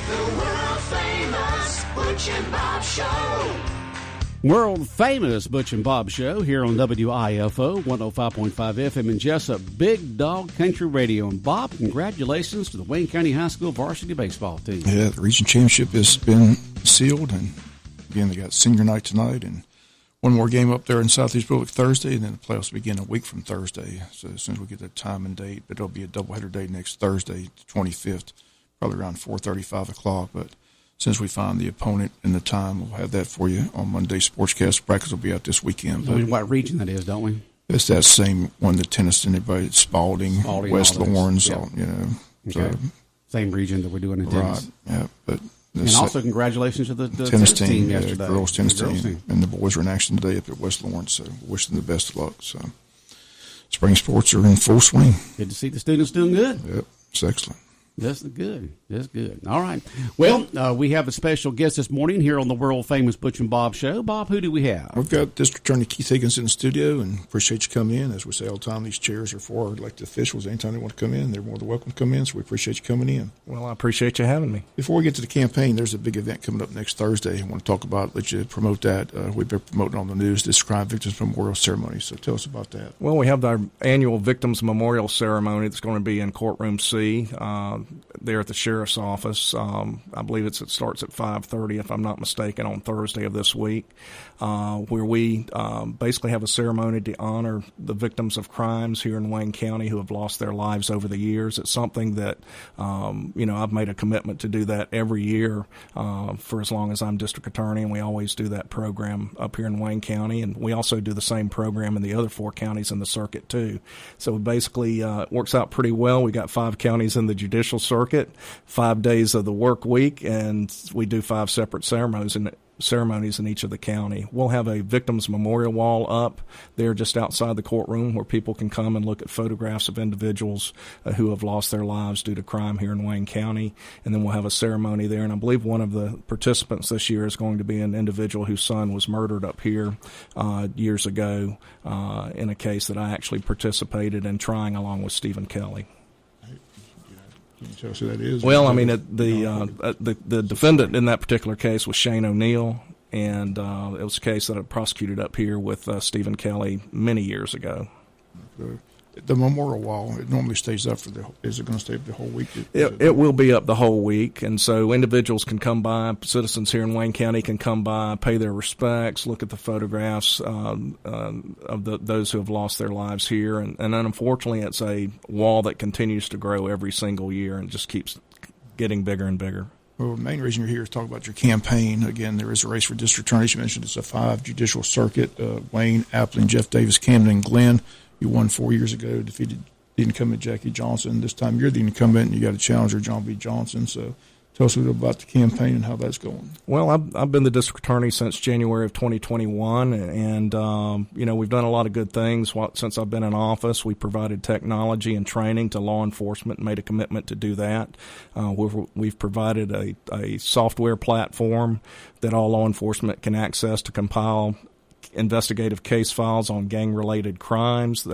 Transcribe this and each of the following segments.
The world-famous Butch and Bob Show. World-famous Butch and Bob Show here on WIFO 105.5 FM in Jesup, Big Dog Country Radio. And Bob, congratulations to the Wayne County High School varsity baseball team. Yeah, the region championship has been sealed, and again, they got senior night tonight, and one more game up there in Southeast Public Thursday, and then the playoffs begin a week from Thursday. So as soon as we get that time and date, but it'll be a doubleheader day next Thursday, the 25th, probably around 4:30, 5 o'clock. But as soon as we find the opponent and the time, we'll have that for you on Monday. Sportscast practice will be out this weekend. We know what region that is, don't we? It's that same one, the Tennyson, everybody, Spalding West Lawrence, yep. You know. Okay. So, same region that we're doing in tennis. Right, yeah. But and also congratulations to the tennis team yesterday. Girls tennis team. And the boys were in action today up at West Lawrence, so wish them the best of luck. So spring sports are in full swing. Good to see the students doing good. Yep, it's excellent. That's good. That's good. All right. Well, we have a special guest this morning here on the world-famous Butch and Bob Show. Bob, who do we have? We've got District Attorney Keith Higgins in the studio, and appreciate you coming in. As we say all the time, these chairs are for our elected officials. Anytime they want to come in, they're more than welcome to come in, so we appreciate you coming in. Well, I appreciate you having me. Before we get to the campaign, there's a big event coming up next Thursday. I want to talk about, let you promote that. We've been promoting on the news this Crime Victims Memorial Ceremony, so tell us about that. Well, we have our annual Victims Memorial Ceremony that's going to be in Courtroom C there at the Sheriff's Office. I believe it starts at 5:30, if I'm not mistaken, on Thursday of this week, where we basically have a ceremony to honor the victims of crimes here in Wayne County who have lost their lives over the years. It's something that, I've made a commitment to do that every year for as long as I'm district attorney, and we always do that program up here in Wayne County, and we also do the same program in the other 4 counties in the circuit too. So basically it works out pretty well. We got 5 counties in the judicial circuit, 5 days of the work week, and we do 5 separate ceremonies in each of the county. We'll have a victims memorial wall up there just outside the courtroom where people can come and look at photographs of individuals who have lost their lives due to crime here in Wayne County. And then we'll have a ceremony there. And I believe one of the participants this year is going to be an individual whose son was murdered up here years ago in a case that I actually participated in trying along with Stephen Kelly. Can you tell us who that is? Well, I mean, the defendant in that particular case was Shane O'Neill, and it was a case that I prosecuted up here with Stephen Kelly many years ago. The memorial wall, it normally stays up is it going to stay up the whole week? It will be up the whole week, and so individuals can come by, citizens here in Wayne County can come by, pay their respects, look at the photographs of those who have lost their lives here, and unfortunately it's a wall that continues to grow every single year and just keeps getting bigger and bigger. Well, the main reason you're here is to talk about your campaign. Again, there is a race for district attorneys. You mentioned it's a 5 judicial circuit. Wayne, Appling, Jeff Davis, Camden, and Glenn. You won 4 years ago, defeated the incumbent Jackie Johnson. This time you're the incumbent, and you got a challenger, John B. Johnson. So tell us a little about the campaign and how that's going. Well, I've been the district attorney since January of 2021, and we've done a lot of good things since I've been in office. We provided technology and training to law enforcement and made a commitment to do that. We've provided a software platform that all law enforcement can access to compile investigative case files on gang-related crimes,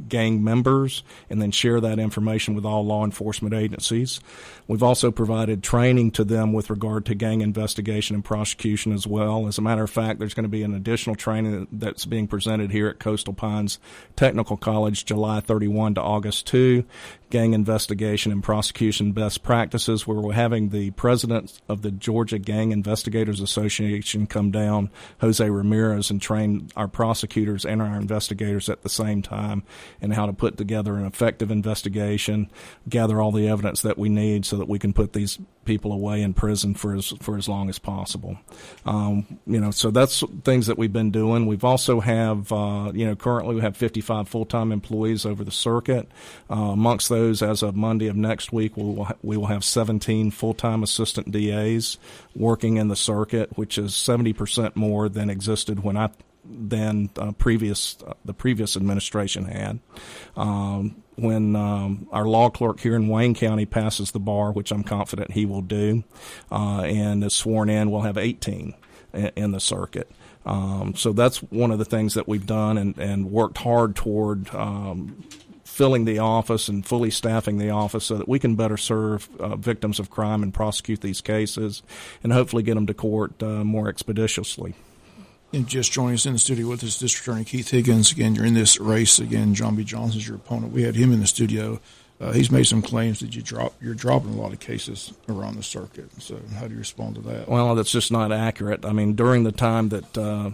gang members, and then share that information with all law enforcement agencies. We've also provided training to them with regard to gang investigation and prosecution as well. As a matter of fact, there's going to be an additional training that's being presented here at Coastal Pines Technical College July 31 to August 2, gang investigation and prosecution best practices, where we're having the president of the Georgia Gang Investigators Association come down, Jose Ramirez, and train our prosecutors and our investigators at the same time in how to put together an effective investigation, gather all the evidence that we need so that we can put these people away in prison for as long as possible. So that's things that we've been doing. We've also currently we have 55 full-time employees over the circuit. Amongst those, as of Monday of next week, we will have 17 full-time assistant DAs working in the circuit, which is 70% more than existed when the previous administration had. When our law clerk here in Wayne County passes the bar, which I'm confident he will do, and is sworn in, we'll have 18 in the circuit. So that's one of the things that we've done and worked hard toward filling the office and fully staffing the office so that we can better serve victims of crime and prosecute these cases and hopefully get them to court more expeditiously. And just joining us in the studio with us, District Attorney Keith Higgins. Again, you're in this race. Again, John B. Johnson's your opponent. We had him in the studio. He's made some claims that you're dropping a lot of cases around the circuit. So how do you respond to that? Well, that's just not accurate. I mean, during the time that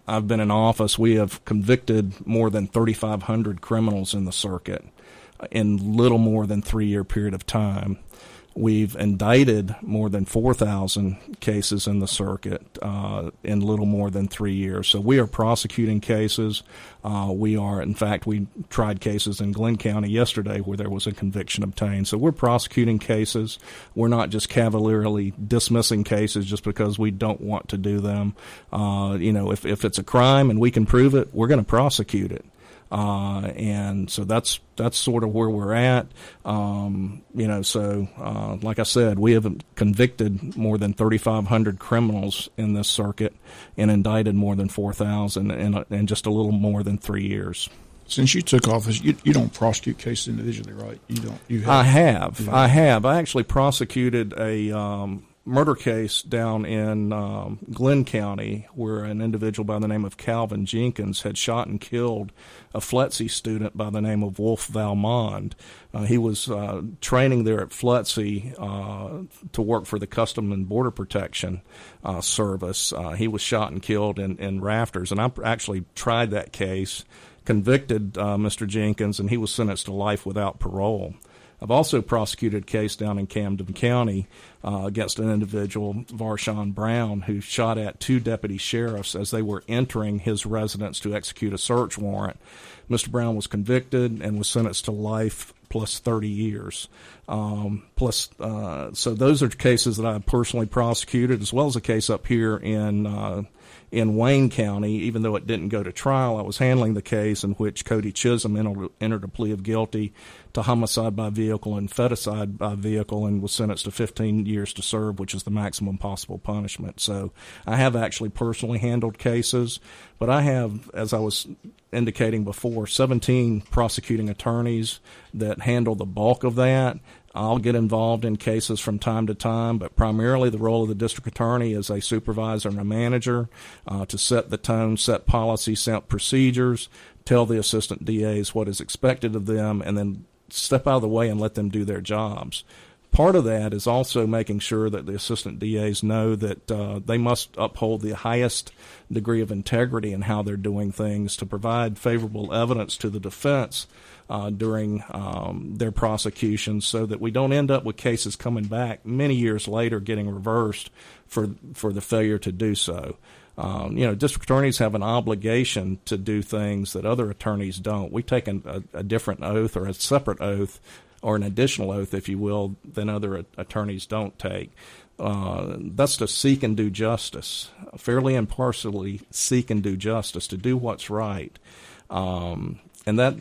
I've been in office, we have convicted more than 3,500 criminals in the circuit in little more than 3-year period of time. We've indicted more than 4,000 cases in the circuit in little more than 3 years. So we are prosecuting cases. We tried cases in Glenn County yesterday where there was a conviction obtained. So we're prosecuting cases. We're not just cavalierly dismissing cases just because we don't want to do them. If it's a crime and we can prove it, we're going to prosecute it. And so that's sort of where we're at. Like I said, we have convicted more than 3,500 criminals in this circuit and indicted more than 4,000 in just a little more than 3 years. Since you took office, you don't prosecute cases individually, right? I have. I actually prosecuted a murder case down in Glenn County where an individual by the name of Calvin Jenkins had shot and killed a FLETC student by the name of Wolf Valmond. He was training there at FLETC to work for the Custom and Border Protection Service. He was shot and killed in rafters, and I actually tried that case, convicted Mr. Jenkins, and he was sentenced to life without parole. I've also prosecuted a case down in Camden County against an individual, Varshawn Brown, who shot at 2 deputy sheriffs as they were entering his residence to execute a search warrant. Mr. Brown was convicted and was sentenced to life plus 30 years. So those are cases that I personally prosecuted, as well as a case up here in Wayne County. Even though it didn't go to trial, I was handling the case in which Cody Chisholm entered a plea of guilty to homicide by vehicle and feticide by vehicle and was sentenced to 15 years to serve, which is the maximum possible punishment. So I have actually personally handled cases, but I have, as I was indicating before, 17 prosecuting attorneys that handle the bulk of that. I'll get involved in cases from time to time, but primarily the role of the district attorney is a supervisor and a manager to set the tone, set policy, set procedures, tell the assistant DAs what is expected of them, and then step out of the way and let them do their jobs. Part of that is also making sure that the assistant DAs know that they must uphold the highest degree of integrity in how they're doing things to provide favorable evidence to the defense during their prosecutions, so that we don't end up with cases coming back many years later getting reversed for the failure to do so. District attorneys have an obligation to do things that other attorneys don't. We take a different oath, or a separate oath, or an additional oath, if you will, than other attorneys don't take. That's to seek and do justice, fairly impartially seek and do justice, to do what's right. And that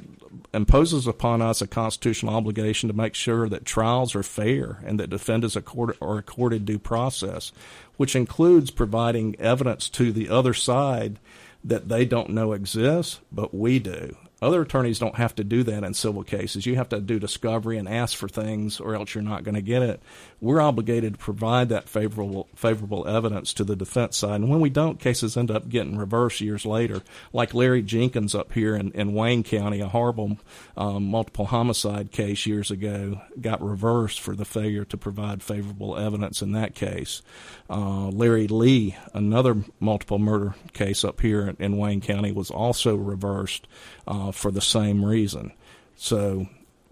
imposes upon us a constitutional obligation to make sure that trials are fair and that defendants are accorded due process, which includes providing evidence to the other side that they don't know exists, but we do. Other attorneys don't have to do that in civil cases. You have to do discovery and ask for things, or else you're not going to get it. We're obligated to provide that favorable evidence to the defense side. And when we don't, cases end up getting reversed years later. Like Larry Jenkins up here in Wayne County, a horrible multiple homicide case years ago, got reversed for the failure to provide favorable evidence in that case. Larry Lee, another multiple murder case up here in Wayne County, was also reversed for the same reason. So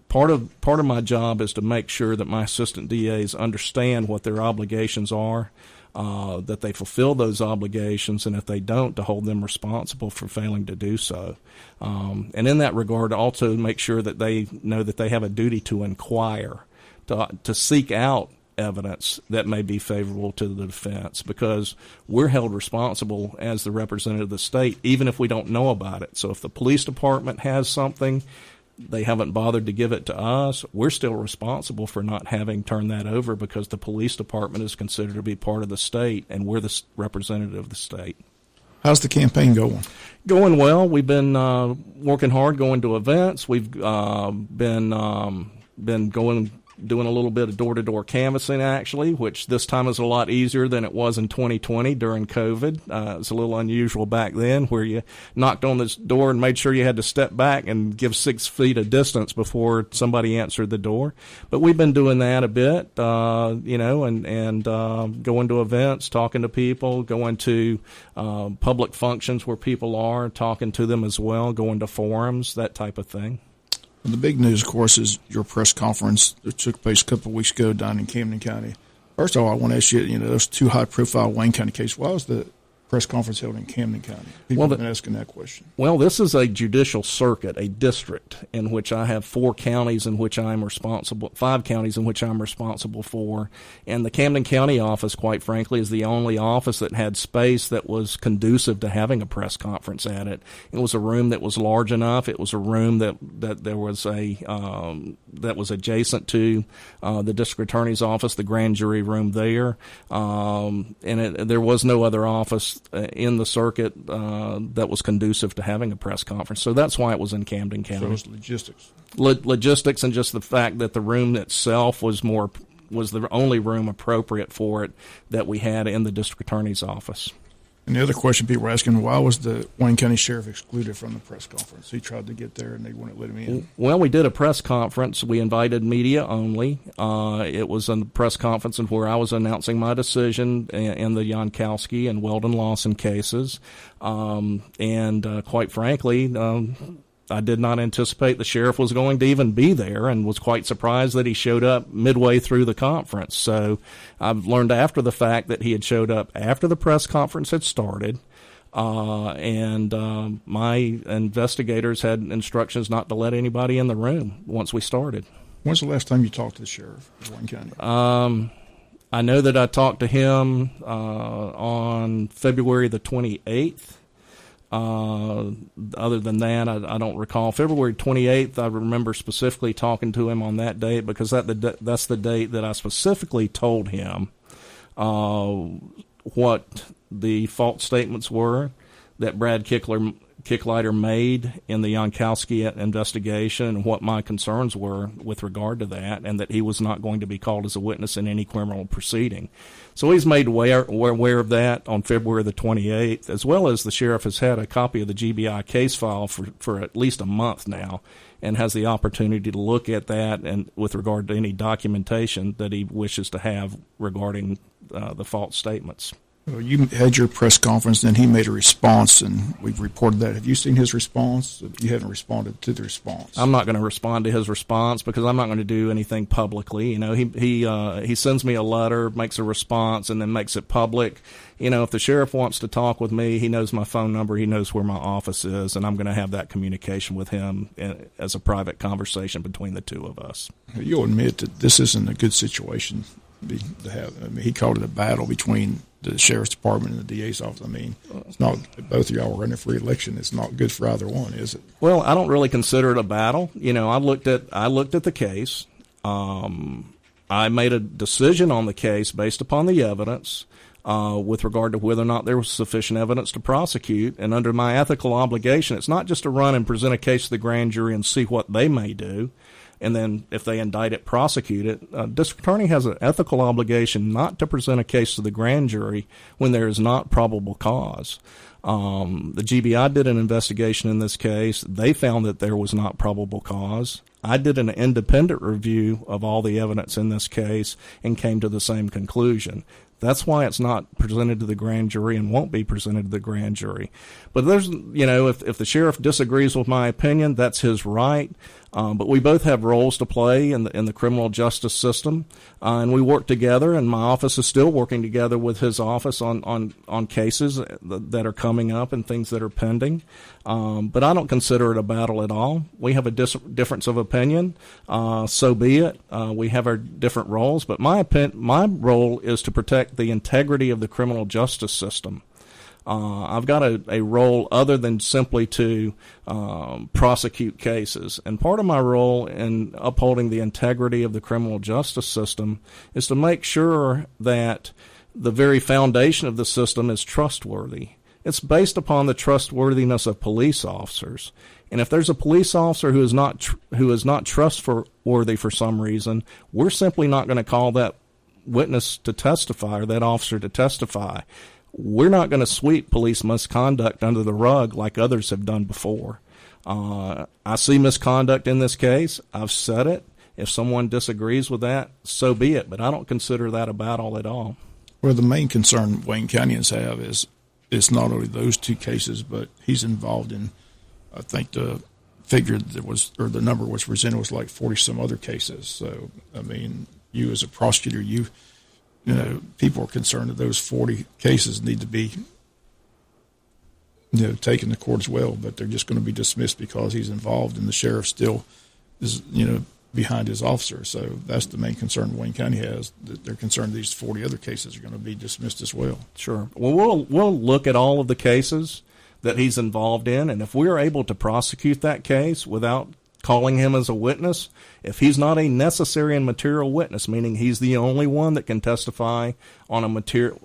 part of my job is to make sure that my assistant DAs understand what their obligations are, that they fulfill those obligations, and if they don't, to hold them responsible for failing to do so. And in that regard, also make sure that they know that they have a duty to inquire, to seek out evidence that may be favorable to the defense, because we're held responsible as the representative of the state, even if we don't know about it. So if the police department has something, they haven't bothered to give it to us, we're still responsible for not having turned that over, because the police department is considered to be part of the state, and we're the representative of the state. How's the campaign going? Going well. We've been working hard, going to events. We've been doing a little bit of door-to-door canvassing, actually, which this time is a lot easier than it was in 2020 during COVID. It's a little unusual back then, where you knocked on this door and made sure you had to step back and give 6 feet of distance before somebody answered the door. But we've been doing that a bit, and going to events, talking to people, going to public functions where people are, talking to them as well, going to forums, that type of thing. The big news, of course, is your press conference that took place a couple of weeks ago down in Camden County. First of all, I want to ask you, those 2 high-profile Wayne County cases, why was the press conference held in Camden County? People have been asking that question. Well, this is a judicial circuit, a district, in which I have 4 counties in which I'm responsible, 5 counties in which I'm responsible for. And the Camden County office, quite frankly, is the only office that had space that was conducive to having a press conference at it. It was a room that was large enough. It was a room that there was that was adjacent to the district attorney's office, the grand jury room there. There was no other office in the circuit that was conducive to having a press conference. So that's why it was in Camden County. So it was logistics. Logistics, and just the fact that the room itself was the only room appropriate for it that we had in the district attorney's office. And the other question people were asking, why was the Wayne County Sheriff excluded from the press conference? He tried to get there, and they wouldn't let him in. Well, we did a press conference. We invited media only. It was a press conference where I was announcing my decision in the Jankowski and Weldon Lawson cases. Quite frankly, I did not anticipate the sheriff was going to even be there, and was quite surprised that he showed up midway through the conference. So I've learned after the fact that he had showed up after the press conference had started, and my investigators had instructions not to let anybody in the room once we started. When's the last time you talked to the sheriff of Wayne County? I know that I talked to him on February the 28th. Other than that, I don't recall. February 28th, I remember specifically talking to him on that date, because that's the date that I specifically told him what the false statements were that Brad Kicklighter made in the Jankowski investigation, and what my concerns were with regard to that, and that he was not going to be called as a witness in any criminal proceeding. So he's made aware of that on February the 28th, as well as the sheriff has had a copy of the GBI case file for at least a month now, and has the opportunity to look at that and with regard to any documentation that he wishes to have regarding the false statements. Well, you had your press conference, then he made a response, and we've reported that. Have you seen his response? You haven't responded to the response. I'm not going to respond to his response, because I'm not going to do anything publicly. He sends me a letter, makes a response, and then makes it public. If the sheriff wants to talk with me, he knows my phone number, he knows where my office is, and I'm going to have that communication with him as a private conversation between the two of us. You'll admit that this isn't a good situation to have. I mean, he called it a battle between the sheriff's department and the DA's office. I mean, it's not, both of y'all are running for election. It's not good for either one, is it? Well, I don't really consider it a battle. I looked at the case. I made a decision on the case based upon the evidence with regard to whether or not there was sufficient evidence to prosecute. And under my ethical obligation, it's not just to run and present a case to the grand jury and see what they may do, and then if they indict it, prosecute it. District attorney has an ethical obligation not to present a case to the grand jury when there is not probable cause. The GBI did an investigation in this case. They found that there was not probable cause. I did an independent review of all the evidence in this case and came to the same conclusion. That's why it's not presented to the grand jury and won't be presented to the grand jury. But there's, if the sheriff disagrees with my opinion, that's his right. But we both have roles to play in the criminal justice system, and we work together. And my office is still working together with his office on cases that are coming up and things that are pending. But I don't consider it a battle at all. We have a difference of opinion. So be it. We have our different roles. But my role is to protect the integrity of the criminal justice system. I've got a role other than simply to prosecute cases. And part of my role in upholding the integrity of the criminal justice system is to make sure that the very foundation of the system is trustworthy. It's based upon the trustworthiness of police officers. And if there's a police officer who is not trustworthy for some reason, we're simply not going to call that witness to testify or that officer to testify. We're not going to sweep police misconduct under the rug like others have done before. I see misconduct in this case. I've said it. If someone disagrees with that, so be it. But I don't consider that a battle at all. Well, the main concern Wayne Countyans have is it's not only those two cases, but he's involved in, I think the figure that was, or the number was presented was like 40 some other cases. So, I mean, you as a prosecutor, you know, people are concerned that those 40 cases need to be, taken to court as well, but they're just going to be dismissed because he's involved and the sheriff still is, behind his officer. So that's the main concern Wayne County has. That they're concerned these 40 other cases are going to be dismissed as well. Sure. Well, we'll look at all of the cases that he's involved in, and if we are able to prosecute that case without calling him as a witness, if he's not a necessary and material witness, meaning he's the only one that can testify on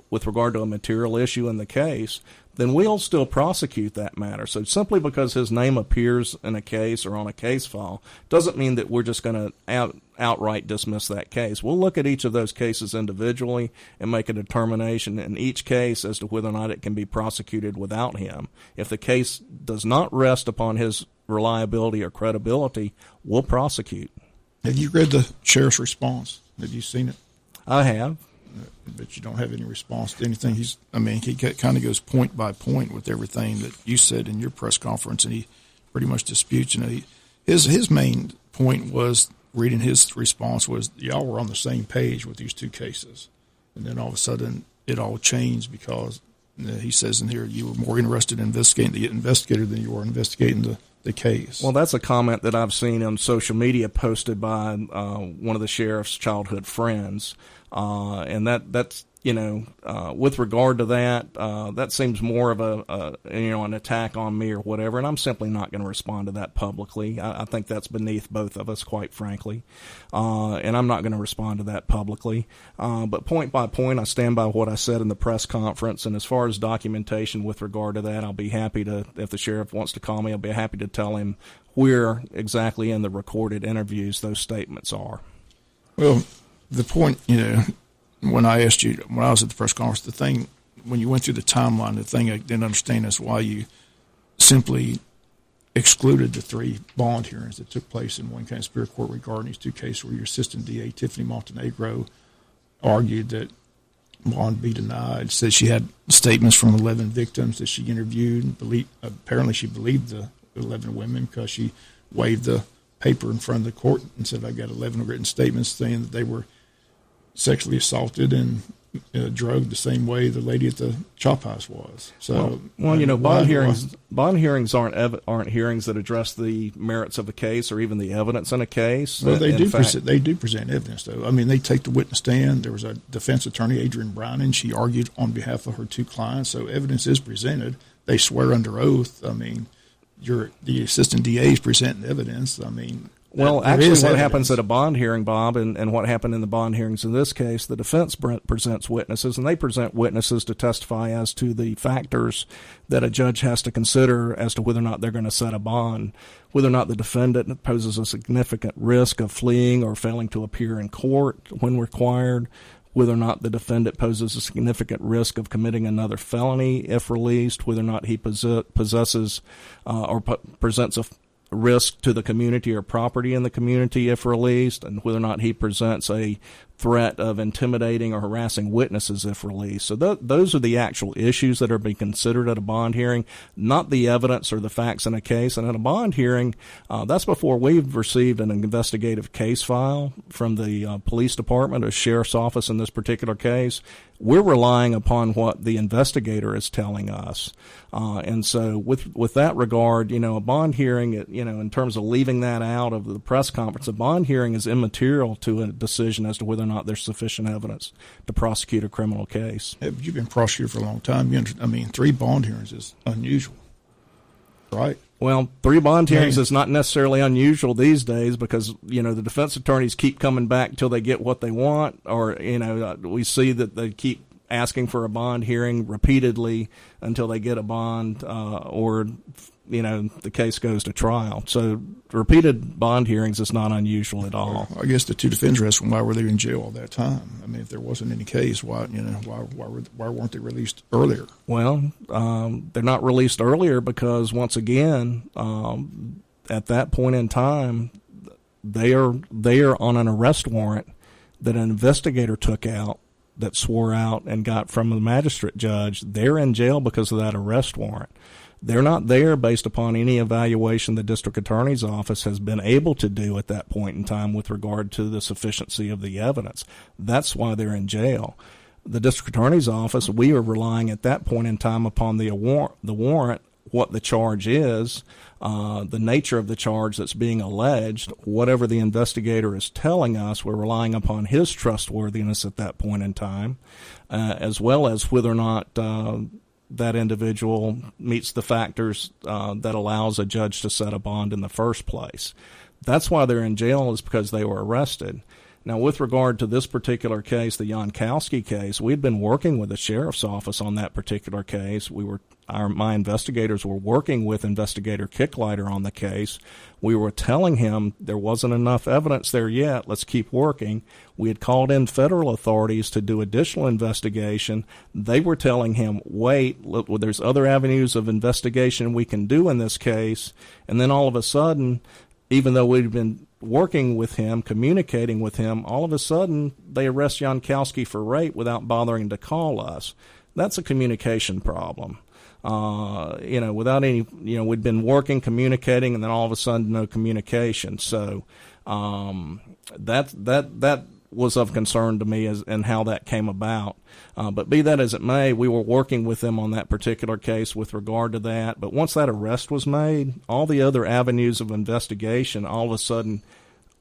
with regard to a material issue in the case, then we'll still prosecute that matter. So simply because his name appears in a case or on a case file doesn't mean that we're just going to outright dismiss that case. We'll look at each of those cases individually and make a determination in each case as to whether or not it can be prosecuted without him. If the case does not rest upon his reliability or credibility, we'll prosecute. Have you read the sheriff's response? Have you seen it? I have. But you don't have any response to anything. He kind of goes point by point with everything that you said in your press conference, and he pretty much disputes. His main point was, reading his response, was y'all were on the same page with these two cases, and then all of a sudden it all changed because he says in here you were more interested in investigating the investigator than you were investigating the case. Well, that's a comment that I've seen on social media posted by one of the sheriff's childhood friends. And that's with regard to that, that seems more of an attack on me or whatever, and I'm simply not going to respond to that publicly. I think that's beneath both of us, quite frankly, and I'm not going to respond to that publicly. But point by point, I stand by what I said in the press conference, and as far as documentation with regard to that, I'll be happy to, if the sheriff wants to call me, I'll be happy to tell him where exactly in the recorded interviews those statements are. Well, the point, when I asked you, when I was at the press conference, the thing, when you went through the timeline, the thing I didn't understand is why you simply excluded the 3 bond hearings that took place in Wayne County Superior Court regarding these 2 cases where your assistant DA, Tiffany Montenegro, argued that bond be denied, said she had statements from 11 victims that she interviewed, and apparently she believed the 11 women because she waved the paper in front of the court and said, I got 11 written statements saying that they were sexually assaulted and drugged the same way the lady at the chop house was. So, bond hearings aren't hearings that address the merits of a case or even the evidence in a case. Well, they do present evidence, though. I mean, they take the witness stand. There was a defense attorney, Adrienne Browning. She argued on behalf of her 2 clients, so evidence is presented. They swear under oath. I mean, the assistant DA is presenting evidence. I mean, well, actually, what happens at a bond hearing, Bob, and what happened in the bond hearings in this case, the defense presents witnesses, and they present witnesses to testify as to the factors that a judge has to consider as to whether or not they're going to set a bond, whether or not the defendant poses a significant risk of fleeing or failing to appear in court when required, whether or not the defendant poses a significant risk of committing another felony if released, whether or not he possesses or presents a risk to the community or property in the community if released, and whether or not he presents a threat of intimidating or harassing witnesses if released. So those are the actual issues that are being considered at a bond hearing, not the evidence or the facts in a case. And at a bond hearing, that's before we've received an investigative case file from the police department or sheriff's office in this particular case. We're relying upon what the investigator is telling us. And so with that regard, a bond hearing, in terms of leaving that out of the press conference, a bond hearing is immaterial to a decision as to whether or not there's sufficient evidence to prosecute a criminal case. You've been prosecutor for a long time. 3 bond hearings is unusual, right? Well, 3 bond hearings is not necessarily unusual these days because, the defense attorneys keep coming back till they get what they want, or, we see that they keep asking for a bond hearing repeatedly until they get a bond or the case goes to trial. So repeated bond hearings is not unusual at all. Well, I guess the two defenders asked, why were they in jail all that time? I mean, if there wasn't any case, why weren't they released earlier? Well, they're not released earlier because, once again, at that point in time, they are on an arrest warrant that an investigator took out, that swore out and got from the magistrate judge. They're in jail because of that arrest warrant. They're not there based upon any evaluation the district attorney's office has been able to do at that point in time with regard to the sufficiency of the evidence. That's why they're in jail. The district attorney's office, we are relying at that point in time upon the warrant, what the charge is, the nature of the charge that's being alleged, whatever the investigator is telling us, we're relying upon his trustworthiness at that point in time, as well as whether or not that individual meets the factors that allows a judge to set a bond in the first place. That's why they're in jail, is because they were arrested. Now, with regard to this particular case, the Jankowski case, we'd been working with the sheriff's office on that particular case. My investigators were working with Investigator Kicklighter on the case. We were telling him there wasn't enough evidence there yet. Let's keep working. We had called in federal authorities to do additional investigation. They were telling him, wait, look, there's other avenues of investigation we can do in this case. And then all of a sudden, even though we'd been working with him, communicating with him, all of a sudden they arrest Jankowski for rape without bothering to call us. That's a communication problem. Without any, we'd been working, communicating, and then all of a sudden no communication. So that was of concern to me and how that came about. But be that as it may, we were working with them on that particular case with regard to that. But once that arrest was made, all the other avenues of investigation all of a sudden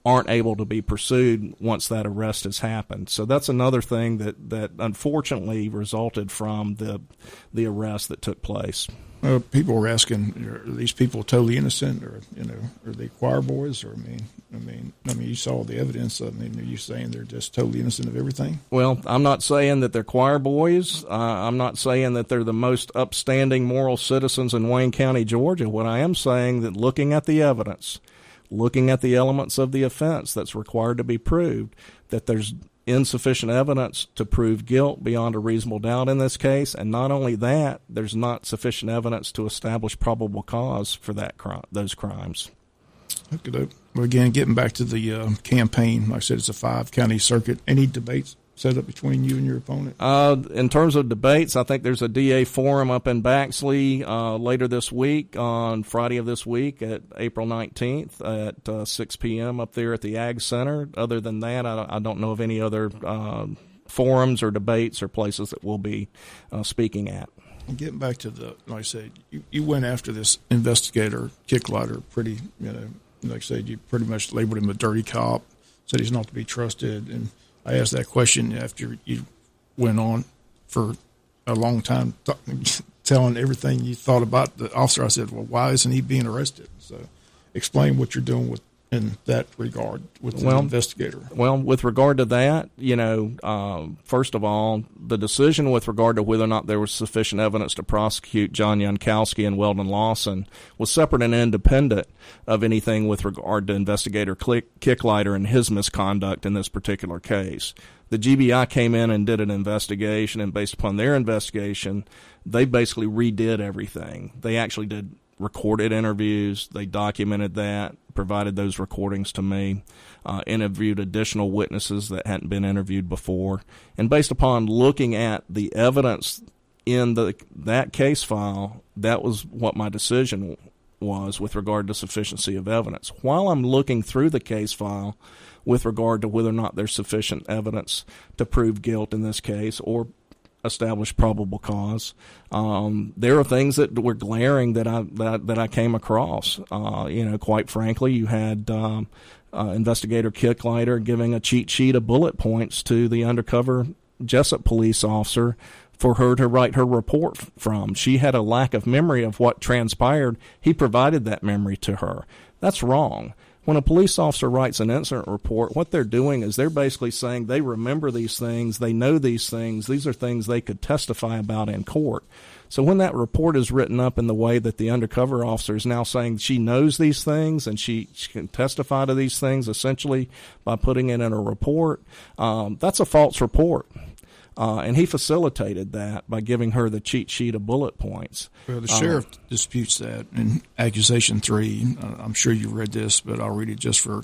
aren't able to be pursued once that arrest has happened. So that's another thing that unfortunately resulted from the arrest that took place. People were asking, are these people totally innocent, or are they choir boys? Or I mean, you saw the evidence. I mean, are you saying they're just totally innocent of everything? Well, I'm not saying that they're choir boys. I'm not saying that they're the most upstanding moral citizens in Wayne County, Georgia. What I am saying, that looking at the evidence, looking at the elements of the offense that's required to be proved, that there's insufficient evidence to prove guilt beyond a reasonable doubt in this case, and not only that, there's not sufficient evidence to establish probable cause for those crimes. Okay. Well, again, getting back to the campaign, like I said, it's a 5-county circuit. Any debates set up between you and your opponent? In terms of debates, I think there's a DA forum up in Baxley later this week, on Friday of this week, at April 19th at 6 p.m. up there at the Ag Center. Other than that, I don't know of any other forums or debates or places that we'll be speaking at. And getting back to like I said, you went after this investigator, Kicklighter, pretty, like I said, you pretty much labeled him a dirty cop, said he's not to be trusted. And I asked that question after you went on for a long time telling everything you thought about the officer. I said, well, why isn't he being arrested? So explain what you're doing in that regard with the investigator. Well, with regard to that, first of all, the decision with regard to whether or not there was sufficient evidence to prosecute John Jankowski and Weldon Lawson was separate and independent of anything with regard to Investigator Kicklighter and his misconduct in this particular case. The GBI came in and did an investigation, and based upon their investigation, they basically redid everything. They actually did recorded interviews. They documented that, provided those recordings to me, interviewed additional witnesses that hadn't been interviewed before. And based upon looking at the evidence in that case file, that was what my decision was with regard to sufficiency of evidence. While I'm looking through the case file with regard to whether or not there's sufficient evidence to prove guilt in this case or establish probable cause, there are things that were glaring that I came across. Quite frankly, you had Investigator Kicklighter giving a cheat sheet of bullet points to the undercover Jesup police officer for her to write her report from. She had a lack of memory of what transpired. He provided that memory to her. That's wrong. When a police officer writes an incident report, what they're doing is they're basically saying they remember these things, they know these things, these are things they could testify about in court. So when that report is written up in the way that the undercover officer is now saying she knows these things and she can testify to these things essentially by putting it in a report, that's a false report. And he facilitated that by giving her the cheat sheet of bullet points. Well, the sheriff disputes that in Accusation 3. I'm sure you read this, but I'll read it just for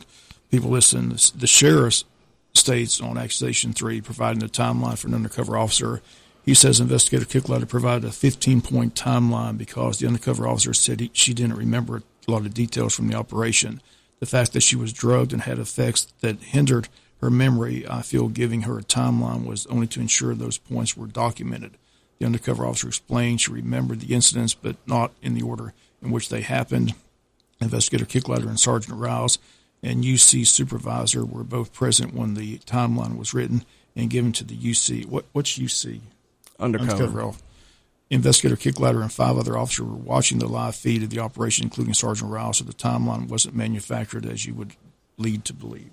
people listening. The sheriff states on Accusation 3, providing a timeline for an undercover officer. He says Investigator Kicklighter provided a 15-point timeline because the undercover officer said she didn't remember a lot of details from the operation. The fact that she was drugged and had effects that hindered her memory, I feel giving her a timeline was only to ensure those points were documented. The undercover officer explained she remembered the incidents, but not in the order in which they happened. Investigator Kicklighter and Sergeant Rouse and UC supervisor were both present when the timeline was written and given to the UC. What's UC? Undercover. Investigator Kicklighter and 5 other officers were watching the live feed of the operation, including Sergeant Rouse, so the timeline wasn't manufactured as you would lead to believe.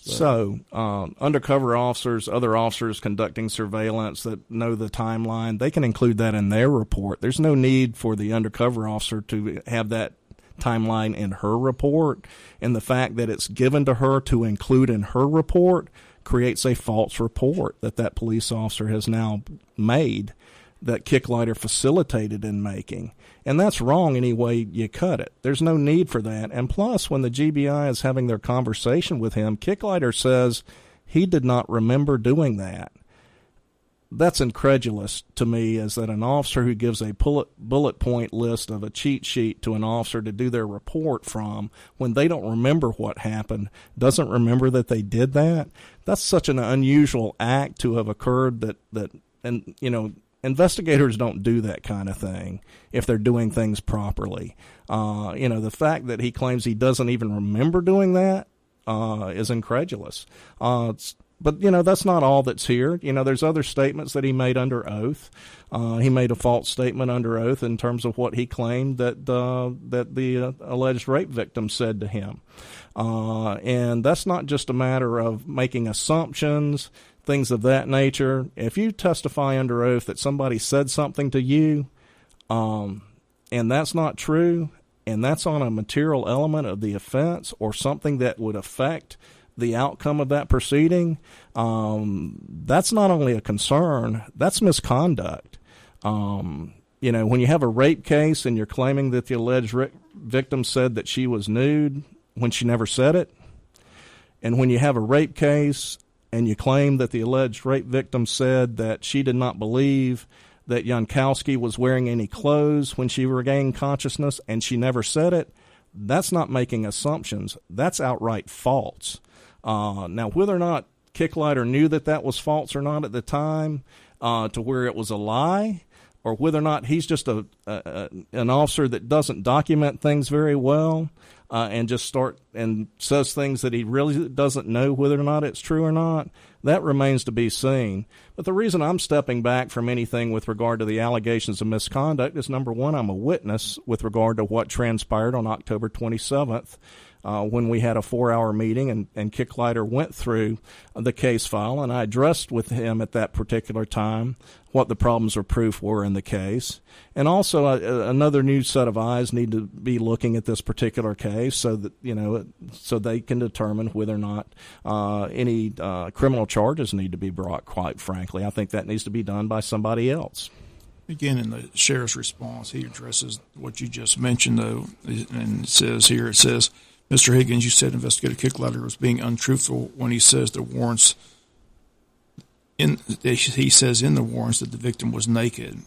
So, undercover officers, other officers conducting surveillance that know the timeline, they can include that in their report. There's no need for the undercover officer to have that timeline in her report, and the fact that it's given to her to include in her report creates a false report that police officer has now made that Kicklighter facilitated in making. And that's wrong any way you cut it. There's no need for that. And plus, when the GBI is having their conversation with him, Kicklighter says he did not remember doing that. That's incredulous to me, is that an officer who gives a bullet point list of a cheat sheet to an officer to do their report from, when they don't remember what happened, doesn't remember that they did that. That's such an unusual act to have occurred that investigators don't do that kind of thing if they're doing things properly. The fact that he claims he doesn't even remember doing that is incredulous. But that's not all that's here. There's other statements that he made under oath. He made a false statement under oath in terms of what he claimed that the alleged rape victim said to him. And that's not just a matter of making assumptions, things of that nature. If you testify under oath that somebody said something to you, and that's not true, and that's on a material element of the offense or something that would affect the outcome of that proceeding, that's not only a concern, that's misconduct. When you have a rape case and you're claiming that the alleged victim said that she was nude when she never said it, and when you have a rape case and you claim that the alleged rape victim said that she did not believe that Jankowski was wearing any clothes when she regained consciousness and she never said it, that's not making assumptions. That's outright false. Now, whether or not Kicklighter knew that was false or not at the time, to where it was a lie, or whether or not he's just an officer that doesn't document things very well, and just says things that he really doesn't know whether or not it's true or not, that remains to be seen. But the reason I'm stepping back from anything with regard to the allegations of misconduct is, number one, I'm a witness with regard to what transpired on October 27th. When we had a 4-hour meeting and Kicklighter went through the case file, and I addressed with him at that particular time what the problems of proof were in the case. And also another new set of eyes need to be looking at this particular case so that, so they can determine whether or not any criminal charges need to be brought, quite frankly. I think that needs to be done by somebody else. Again, in the sheriff's response, he addresses what you just mentioned, though, and it says, Mr. Higgins, you said Investigator Kicklighter was being untruthful when he says the warrants. He says in the warrants that the victim was naked.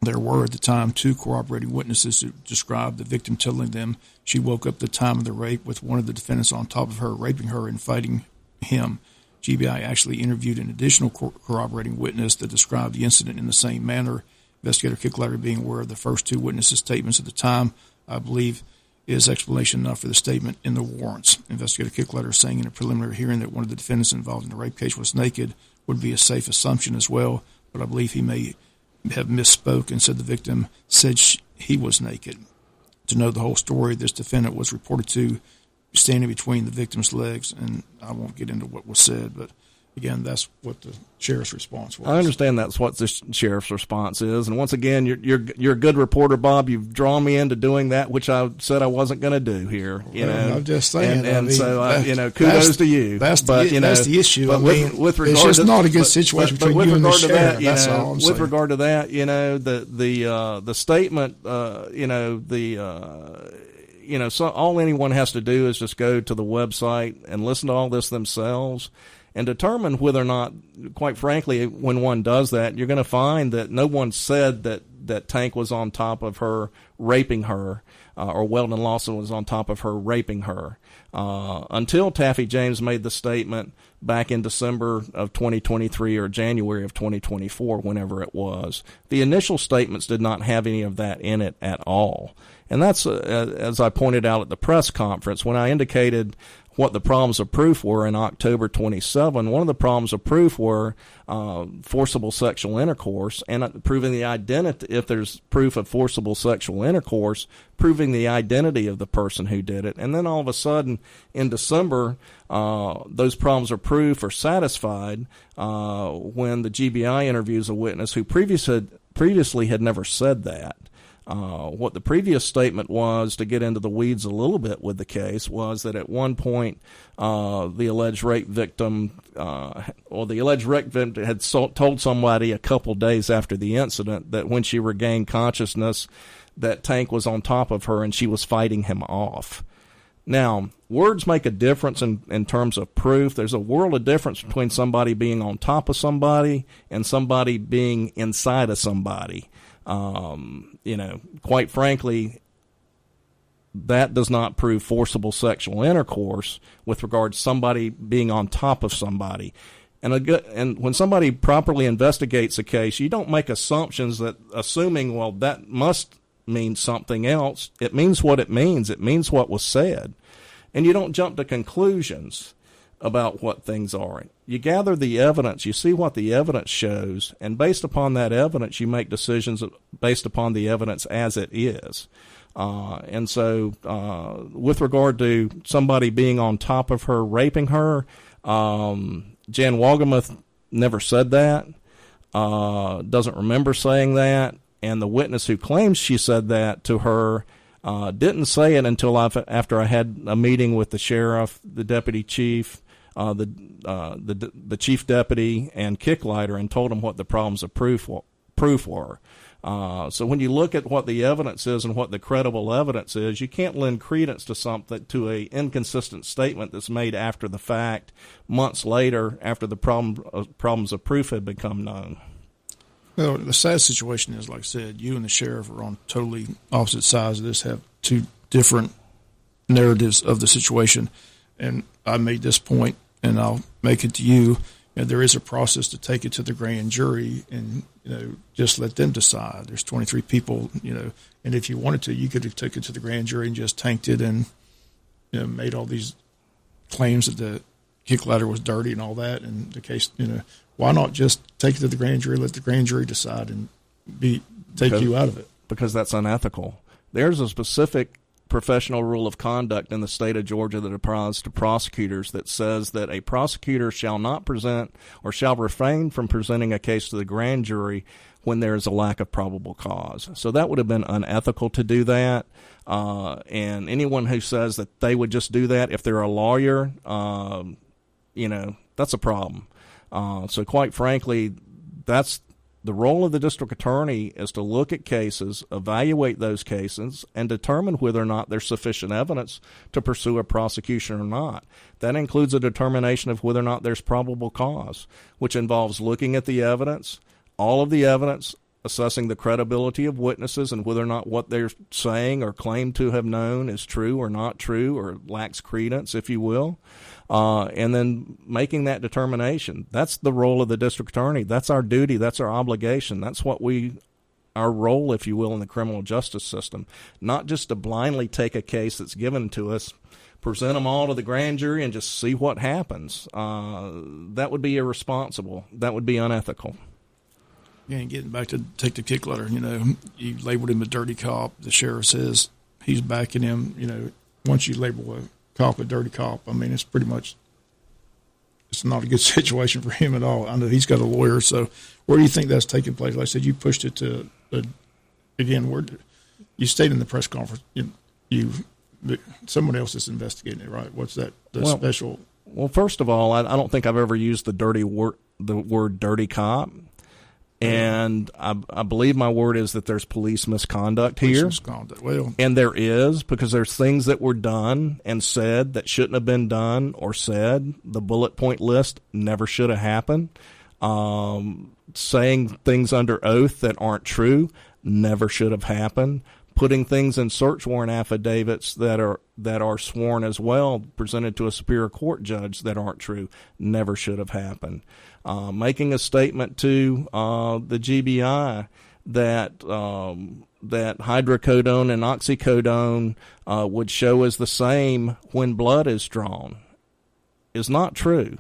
There were at the time 2 corroborating witnesses who described the victim telling them she woke up at the time of the rape with one of the defendants on top of her, raping her and fighting him. GBI actually interviewed an additional corroborating witness that described the incident in the same manner. Investigator Kicklighter being aware of the first 2 witnesses' statements at the time, I believe, is explanation enough for the statement in the warrants. Investigator Kicklighter saying in a preliminary hearing that one of the defendants involved in the rape case was naked would be a safe assumption as well, but I believe he may have misspoke and said the victim said he was naked. To know the whole story, this defendant was reported to standing between the victim's legs, and I won't get into what was said, but again, that's what the sheriff's response was. I understand that's what the sheriff's response is, and once again, you're a good reporter, Bob. You've drawn me into doing that, which I said I wasn't going to do here. I'm just saying, kudos to you. That's the issue. But with regard it's just to, not a good situation between you and the sheriff. That's all I'm saying. With regard to that, the statement, so all anyone has to do is just go to the website and listen to all this themselves and determine whether or not, quite frankly, when one does that, you're going to find that no one said that Tank was on top of her raping her, or Weldon Lawson was on top of her raping her, until Taffy James made the statement back in December of 2023 or January of 2024, whenever it was. The initial statements did not have any of that in it at all. And that's, as I pointed out at the press conference, when I indicated what the problems of proof were in October 27, one of the problems of proof were forcible sexual intercourse and proving the identity, if there's proof of forcible sexual intercourse, proving the identity of the person who did it. And then all of a sudden in December, those problems of proof are satisfied when the GBI interviews a witness who previously had never said that. What the previous statement was, to get into the weeds a little bit with the case, was that at one point the alleged rape victim had told somebody a couple days after the incident that when she regained consciousness that Tank was on top of her and she was fighting him off. Now, words make a difference in terms of proof. There's a world of difference between somebody being on top of somebody and somebody being inside of somebody. Quite frankly, that does not prove forcible sexual intercourse with regard to somebody being on top of somebody. And when somebody properly investigates a case, you don't make assumptions that assuming, well, that must mean something else. It means what it means. It means what was said. And you don't jump to conclusions about what things are. You gather the evidence, you see what the evidence shows, and based upon that evidence, you make decisions based upon the evidence as it is. And so with regard to somebody being on top of her, raping her, Jan Wogemuth never said that, doesn't remember saying that, and the witness who claims she said that to her didn't say it until after I had a meeting with the sheriff, the deputy chief, the chief deputy, and Kicklighter, and told him what the problems of proof were. So when you look at what the evidence is and what the credible evidence is, you can't lend credence to a inconsistent statement that's made after the fact, months later, after the problems of proof had become known. Well, the sad situation is, like I said, you and the sheriff are on totally opposite sides of this, have two different narratives of the situation. And I made this point, and I'll make it to you. There is a process to take it to the grand jury and, just let them decide. There's 23 people, and if you wanted to, you could have taken it to the grand jury and just tanked it and, made all these claims that the Kicklighter was dirty and all that. And the case, why not just take it to the grand jury, let the grand jury decide and take you out of it? Because that's unethical. There's a specific professional rule of conduct in the state of Georgia that applies to prosecutors that says that a prosecutor shall not present or shall refrain from presenting a case to the grand jury when there is a lack of probable cause. So that would have been unethical to do that. And anyone who says that they would just do that if they're a lawyer, that's a problem. So quite frankly, that's the role of the district attorney, is to look at cases, evaluate those cases, and determine whether or not there's sufficient evidence to pursue a prosecution or not. That includes a determination of whether or not there's probable cause, which involves looking at the evidence, all of the evidence, assessing the credibility of witnesses and whether or not what they're saying or claim to have known is true or not true or lacks credence, if you will, and then making that determination. That's the role of the district attorney. That's our duty. That's our obligation. That's our role, if you will, in the criminal justice system, not just to blindly take a case that's given to us, present them all to the grand jury, and just see what happens. That would be irresponsible. That would be unethical. Yeah, and getting back to take the Kicklighter, you labeled him a dirty cop. The sheriff says he's backing him. Once you label cop a dirty cop. I mean, it's pretty much, it's not a good situation for him at all. I know he's got a lawyer. So where do you think that's taking place? Like I said, you pushed it to, again, you stayed in the press conference. Someone else is investigating it, right? What's that? Special. Well, first of all, I don't think I've ever used the word dirty cop. And I believe my word is that there's police misconduct here. Misconduct. Well, and there is, because there's things that were done and said that shouldn't have been done or said. The bullet point list never should have happened. Saying things under oath that aren't true never should have happened. Putting things in search warrant affidavits that are sworn as well, presented to a superior court judge, that aren't true, never should have happened. Making a statement to the GBI that hydrocodone and oxycodone would show as the same when blood is drawn is not true.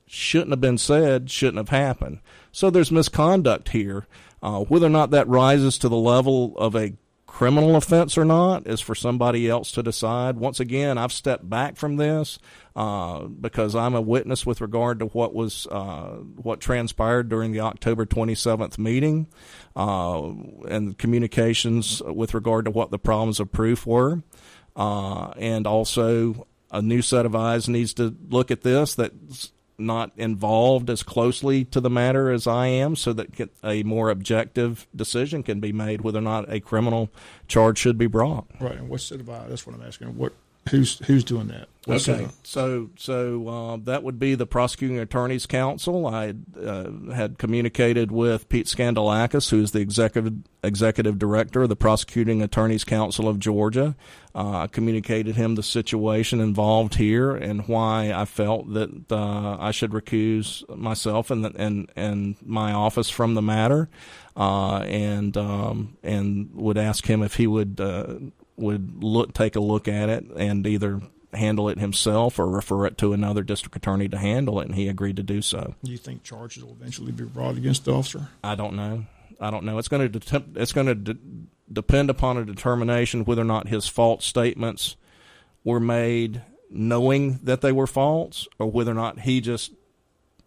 Shouldn't have been said, shouldn't have happened. So there's misconduct here. Whether or not that rises to the level of a criminal offense or not is for somebody else to decide. Once again, I've stepped back from this because I'm a witness with regard to what transpired during the October 27th meeting and communications with regard to what the problems of proof were. And also a new set of eyes needs to look at this that's not involved as closely to the matter as I am, so that a more objective decision can be made whether or not a criminal charge should be brought. Right, and what's set of eyes? That's what I'm asking. Who's doing that? Okay, so that would be the Prosecuting Attorney's Council. I had communicated with Pete Skandalakis, who's the executive director of the Prosecuting Attorney's Council of Georgia. I communicated him the situation involved here and why I felt that I should recuse myself and my office from the matter, and would ask him if he would take a look at it and either handle it himself or refer it to another district attorney to handle it, and he agreed to do so. Do you think charges will eventually be brought against the officer? I don't know. It's going to depend upon a determination whether or not his false statements were made knowing that they were false, or whether or not he just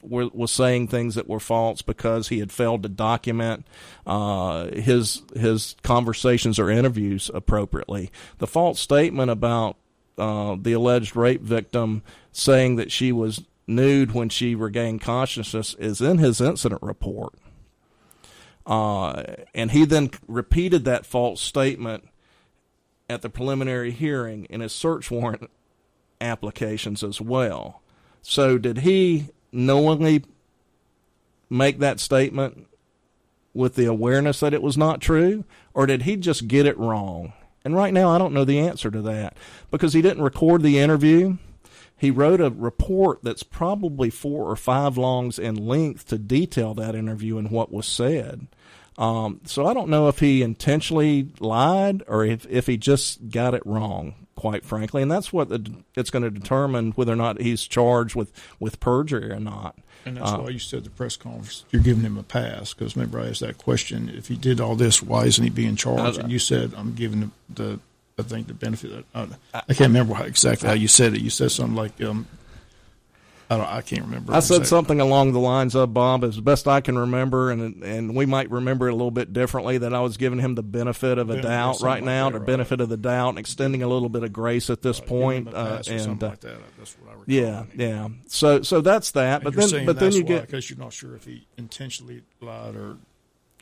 was saying things that were false because he had failed to document his conversations or interviews appropriately. The false statement about the alleged rape victim saying that she was nude when she regained consciousness is in his incident report. And he then repeated that false statement at the preliminary hearing in his search warrant applications as well. So did he knowingly make that statement with the awareness that it was not true, or did he just get it wrong? And right now I don't know the answer to that, because he didn't record the interview. He wrote a report that's probably 4 or 5 longs in length to detail that interview and what was said. So I don't know if he intentionally lied or if he just got it wrong, quite frankly. And that's what it's going to determine whether or not he's charged with perjury or not. And that's why you said the press conference, you're giving him a pass, because remember I asked that question, if he did all this, why isn't he being charged? And you said, I'm giving the benefit. I can't remember exactly how you said it. You said something like, I can't remember. I said something along the lines of, Bob, as best I can remember, and we might remember it a little bit differently, that I was giving him the benefit of a doubt right now, the benefit of the doubt, and extending a little bit of grace at this point. Something like that. That's what I recall. Yeah. So that's that. And but then you get, because you're not sure if he intentionally lied or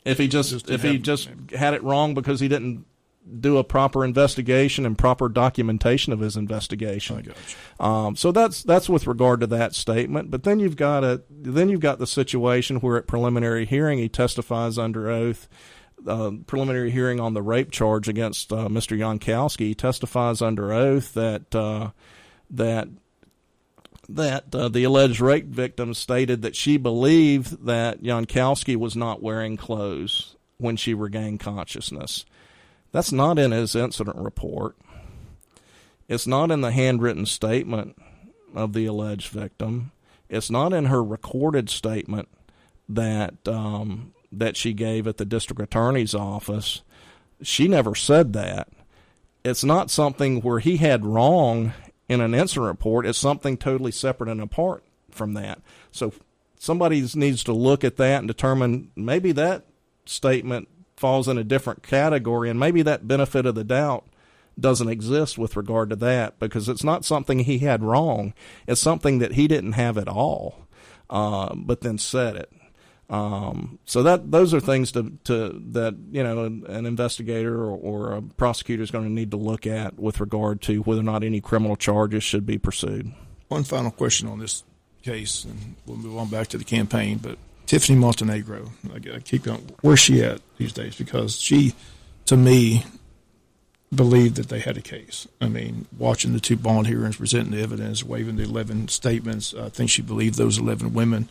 if he just had it wrong because he didn't do a proper investigation and proper documentation of his investigation. I got you. So that's with regard to that statement. But then you've got the situation where at preliminary hearing he testifies under oath. Preliminary hearing on the rape charge against Mr. Jankowski. He testifies under oath that the alleged rape victim stated that she believed that Jankowski was not wearing clothes when she regained consciousness. That's not in his incident report. It's not in the handwritten statement of the alleged victim. It's not in her recorded statement that she gave at the district attorney's office. She never said that. It's not something where he had wrong in an incident report is something totally separate and apart from that. So somebody needs to look at that and determine maybe that statement falls in a different category, and maybe that benefit of the doubt doesn't exist with regard to that, because it's not something he had wrong. It's something that he didn't have at all, but then said it. So those are things that an investigator or a prosecutor is going to need to look at with regard to whether or not any criminal charges should be pursued. One final question on this case, and we'll move on back to the campaign. But Tiffany Montenegro, I keep going. Where's she at these days? Because she, to me, believed that they had a case. I mean, watching the 2 bond hearings, presenting the evidence, waiving the 11 statements, I think she believed those 11 women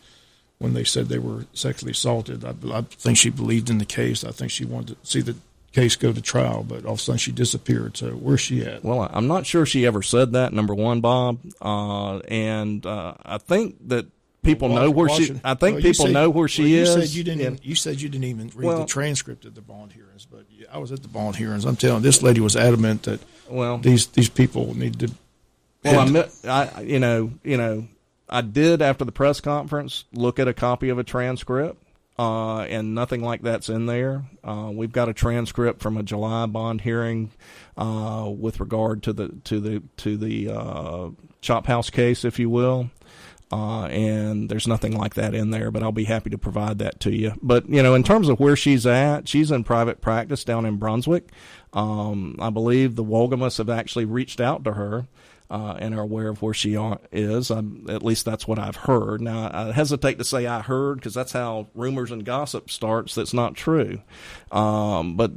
when they said they were sexually assaulted. I think she believed in the case. I think she wanted to see the case go to trial, but all of a sudden she disappeared. So where's she at? Well, I'm not sure she ever said that, number one, Bob. And I think that people know where she. I think people know where she is. You said you didn't even read the transcript of the bond hearings, but I was at the bond hearings. I'm telling you, this lady was adamant that these people need to. Well, I did after the press conference look at a copy of a transcript, and nothing like that's in there. We've got a transcript from a July bond hearing with regard to the Chop House case, if you will. And there's nothing like that in there, but I'll be happy to provide that to you. But, in terms of where she's at, she's in private practice down in Brunswick. I believe the Wolgamus have actually reached out to her and are aware of where she is. At least that's what I've heard. Now, I hesitate to say I heard, because that's how rumors and gossip starts. That's not true. But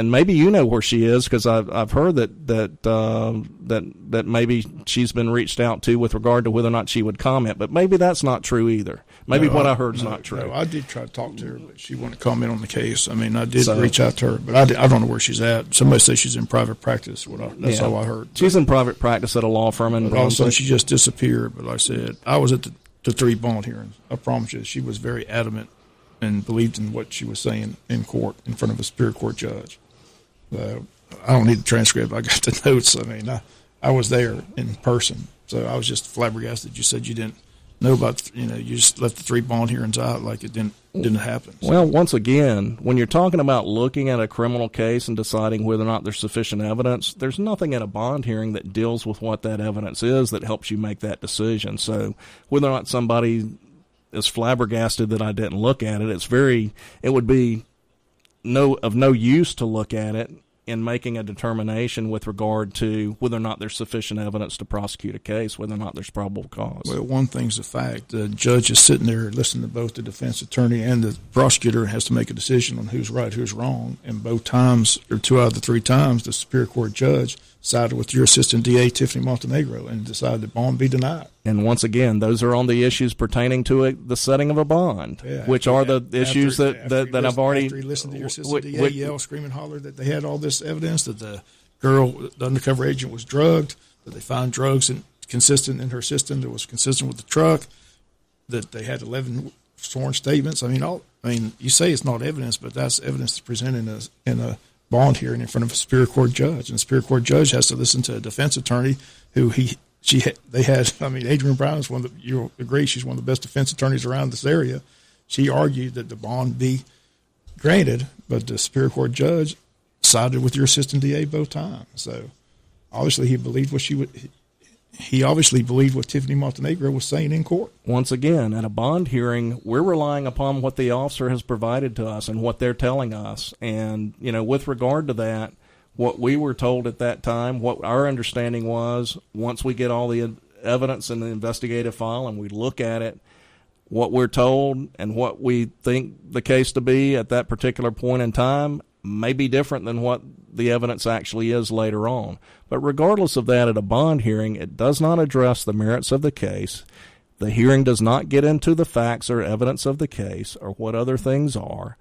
maybe you know where she is, because I've heard that maybe she's been reached out to with regard to whether or not she would comment. But maybe that's not true either. Maybe what I heard is not true. No, I did try to talk to her, but she wouldn't comment on the case. I mean, I did reach out to her, but I don't know where she's at. Somebody says she's in private practice. That's all I heard. She's in private practice at a law firm in Brunswick. All of a sudden, she just disappeared. But like I said, I was at the 3 bond hearings. I promise you, she was very adamant and believed in what she was saying in court in front of a Superior Court judge. I don't need the transcript. I got the notes. I mean, I was there in person, so I was just flabbergasted. You said you didn't know about, you just left the 3 bond hearings out like it didn't happen. So. Well, once again, when you're talking about looking at a criminal case and deciding whether or not there's sufficient evidence, there's nothing in a bond hearing that deals with what that evidence is that helps you make that decision. So whether or not somebody is flabbergasted that I didn't look at it, it would be of no use to look at it in making a determination with regard to whether or not there's sufficient evidence to prosecute a case, whether or not there's probable cause. Well, one thing's a fact. The judge is sitting there listening to both the defense attorney and the prosecutor, and has to make a decision on who's right, who's wrong. And both times, or 2 out of the 3 times, the Superior Court judge sided with your assistant DA, Tiffany Montenegro, and decided the bond be denied. And once again, those are on the issues pertaining to the setting of a bond, which are the issues that I've already... After he listened to your assistant DA yell, scream, and holler that they had all this evidence, that the undercover agent was drugged, that they found drugs consistent in her system that was consistent with the truck, that they had 11 sworn statements. I mean, you say it's not evidence, but that's evidence that's presented in a bond hearing in front of a Superior Court judge. And the Superior Court judge has to listen to a defense attorney who Adrienne Brown is you'll agree, she's one of the best defense attorneys around this area. She argued that the bond be granted, but the Superior Court judge sided with your assistant DA both times. So obviously he believed what Tiffany Montenegro was saying in court. Once again, at a bond hearing, we're relying upon what the officer has provided to us and what they're telling us. And, with regard to that, what we were told at that time, what our understanding was, once we get all the evidence in the investigative file and we look at it, what we're told and what we think the case to be at that particular point in time may be different than what the evidence actually is later on. But regardless of that, at a bond hearing, it does not address the merits of the case. The hearing does not get into the facts or evidence of the case or what other things are.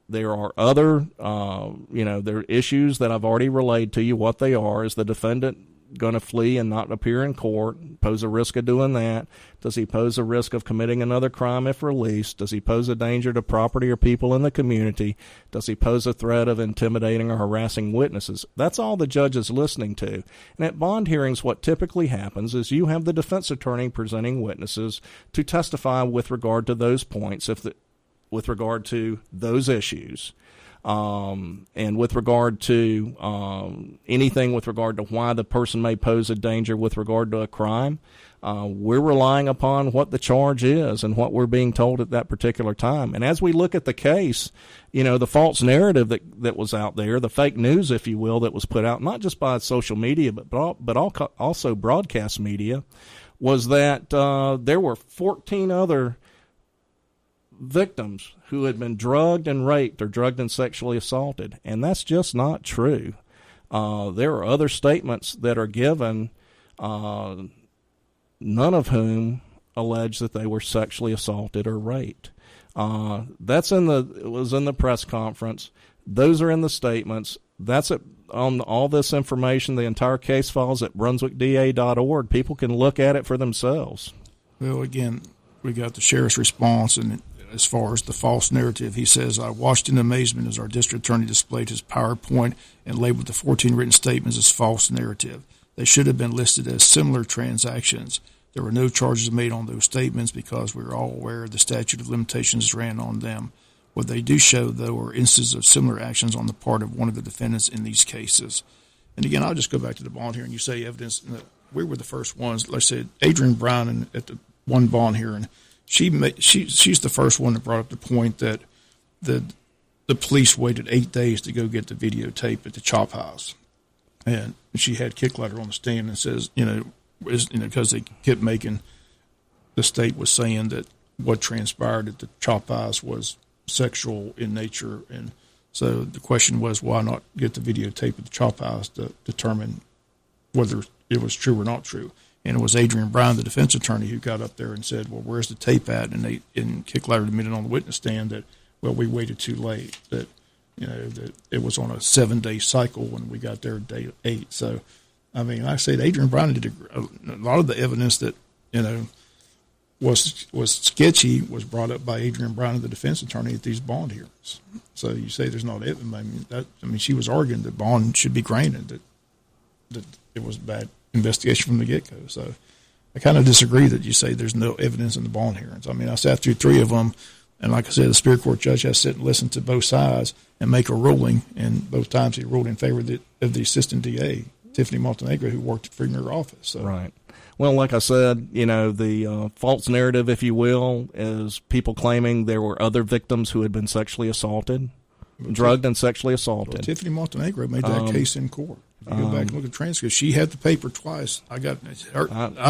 There are other, there are issues that I've already relayed to you. What they are is the defendant going to flee and not appear in court, pose a risk of doing that? Does he pose a risk of committing another crime if released? Does he pose a danger to property or people in the community? Does he pose a threat of intimidating or harassing witnesses? That's all the judge is listening to. And at bond hearings, what typically happens is you have the defense attorney presenting witnesses to testify with regard to those points, with regard to those issues. And with regard to anything with regard to why the person may pose a danger with regard to a crime, we're relying upon what the charge is and what we're being told at that particular time. And as we look at the case, the false narrative that was out there, the fake news, if you will, that was put out, not just by social media, but also broadcast media, was that there were 14 other victims who had been drugged and raped or drugged and sexually assaulted, and that's just not true. There are other statements that are given, none of whom allege that they were sexually assaulted or raped. It was in the press conference. Those are in the statements. That's it. On all this information, the entire case files at brunswickda.org. People can look at it for themselves. Well, again, we got the sheriff's response, and as far as the false narrative, he says, I watched in amazement as our district attorney displayed his PowerPoint and labeled the 14 written statements as false narrative. They should have been listed as similar transactions. There were no charges made on those statements because we were all aware the statute of limitations ran on them. What they do show, though, are instances of similar actions on the part of one of the defendants in these cases. And again, I'll just go back to the bond hearing. You say evidence. We were the first ones. Let's say Adrienne Brown at the one bond hearing, she's the first one that brought up the point that the police waited 8 days to go get the videotape at the chop house. And she had Kickletter on the stand and says, because they kept making, the state was saying that what transpired at the chop house was sexual in nature. And so the question was, why not get the videotape at the chop house to determine whether it was true or not true? And it was Adrienne Brown, the defense attorney, who got up there and said, well, where's the tape at? And Kickletter admitted on the witness stand that, well, we waited too late, that it was on a 7-day cycle when we got there day 8. So, I mean, like I said, Adrienne Brown did a lot of the evidence that, was sketchy was brought up by Adrienne Brown, the defense attorney, at these bond hearings. So you say there's not evidence. I mean, she was arguing that bond should be granted, that it was bad investigation from the get-go. So I kind of disagree that you say there's no evidence in the bond hearings. I mean, I sat through 3 of them, and like I said, the Superior Court judge has to sit and listen to both sides and make a ruling, and both times he ruled in favor of the assistant DA, Tiffany Montenegro, who worked for your office. So. Right. Well, like I said, the false narrative, if you will, is people claiming there were other victims who had been sexually assaulted, drugged and sexually assaulted. Well, Tiffany Montenegro made that case in court. If you go back and look at the transcript, she had the paper twice. I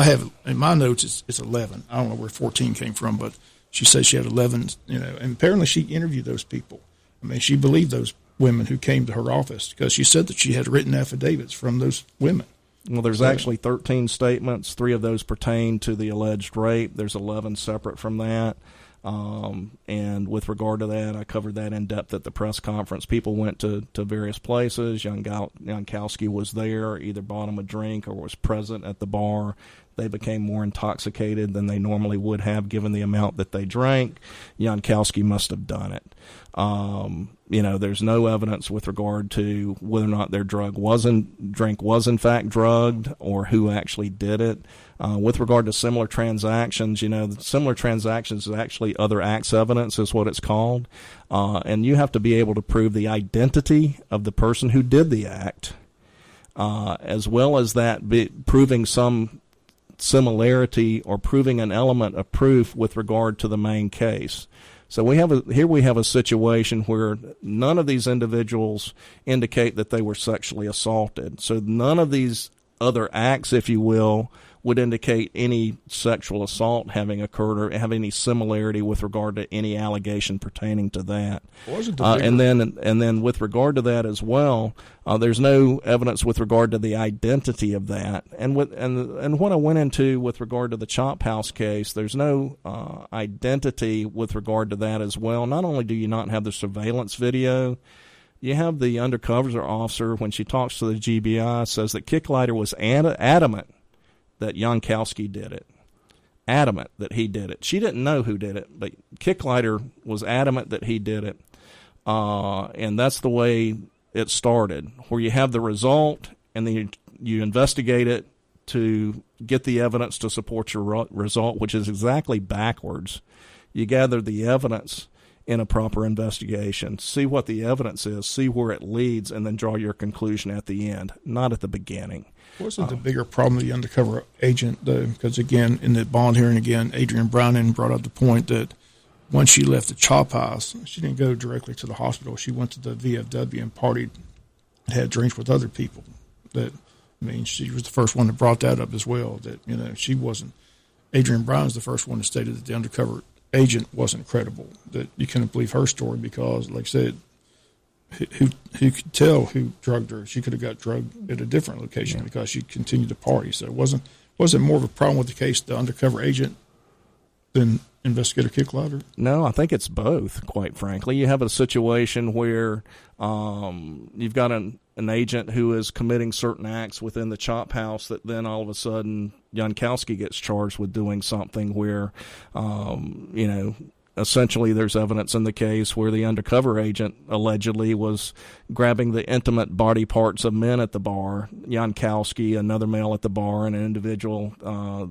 have in my notes. It's 11. I don't know where 14 came from, but she said she had 11. And apparently she interviewed those people. I mean, she believed those women who came to her office because she said that she had written affidavits from those women. Well, there's actually 13 statements. 3 of those pertain to the alleged rape. There's 11 separate from that. And with regard to that, I covered that in depth at the press conference. People went to various places. Jankowski was there, either bought him a drink or was present at the bar. They became more intoxicated than they normally would have given the amount that they drank. Jankowski must have done it. There's no evidence with regard to whether or not their drink was in fact drugged or who actually did it. With regard to similar transactions, similar transactions is actually other acts evidence is what it's called. And you have to be able to prove the identity of the person who did the act, as well as that proving some similarity or proving an element of proof with regard to the main case. So we have a situation where none of these individuals indicate that they were sexually assaulted. So none of these other acts, if you will, would indicate any sexual assault having occurred or have any similarity with regard to any allegation pertaining to that. And then with regard to that as well, there's no evidence with regard to the identity of that. And what I went into with regard to the Chop House case, there's no identity with regard to that as well. Not only do you not have the surveillance video, You have the undercover officer, when she talks to the GBI, says that Kicklighter was adamant that Jankowski did it. Adamant that he did it. She didn't know who did it, but Kicklighter was adamant that he did it. And that's the way it started, where you have the result and then you investigate it to get the evidence to support your result, which is exactly backwards. You gather the evidence in a proper investigation, see what the evidence is, see where it leads, and then draw your conclusion at the end, not at the beginning. Wasn't the bigger problem with the undercover agent, though? Because, again, in the bond hearing, again, Adrian Browning brought up the point that once she left the chop house, she didn't go directly to the hospital. She went to the VFW and partied and had drinks with other people. She was the first one that brought that up as well, that, she wasn't. Adrian Brown's the first one that stated that the undercover agent wasn't credible, that you couldn't believe her story because, like I said, who could tell who drugged her? She could have got drugged at a different location because she continued to party. So it wasn't more of a problem with the case, the undercover agent, than Investigator Kicklighter? No, I think it's both, quite frankly. You have a situation where you've got an agent who is committing certain acts within the chop house that then all of a sudden Jankowski gets charged with doing something where, essentially there's evidence in the case where the undercover agent allegedly was grabbing the intimate body parts of men at the bar, Jankowski, another male at the bar, and an individual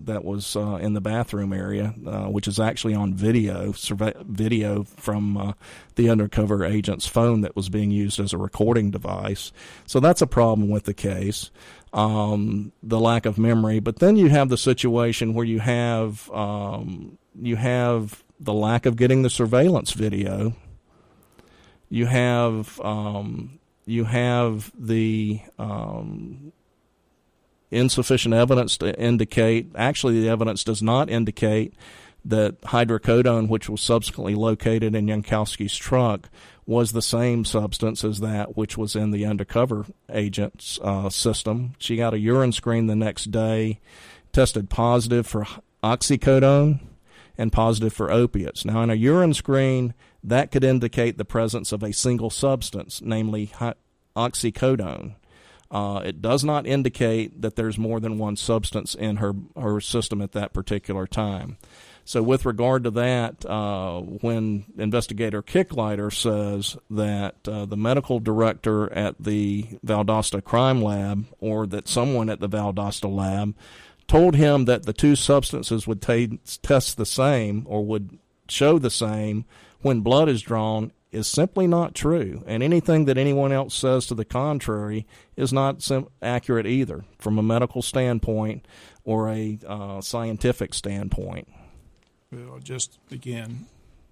that was in the bathroom area, which is actually on video from the undercover agent's phone that was being used as a recording device. So that's a problem with the case, the lack of memory. But then you have the situation where you have the lack of getting the surveillance video. You have the insufficient evidence to indicate. Actually, the evidence does not indicate that hydrocodone, which was subsequently located in Jankowski's truck, was the same substance as that which was in the undercover agent's system. She got a urine screen the next day, tested positive for oxycodone and positive for opiates. Now, in a urine screen, that could indicate the presence of a single substance, namely oxycodone. It does not indicate that there's more than one substance in her system at that particular time. So with regard to that, when Investigator Kicklighter says that the medical director at the Valdosta Crime Lab, or that someone at the Valdosta lab, told him that the two substances would test the same or would show the same when blood is drawn, is simply not true. And anything that anyone else says to the contrary is not accurate either from a medical standpoint or a scientific standpoint. Well, just again,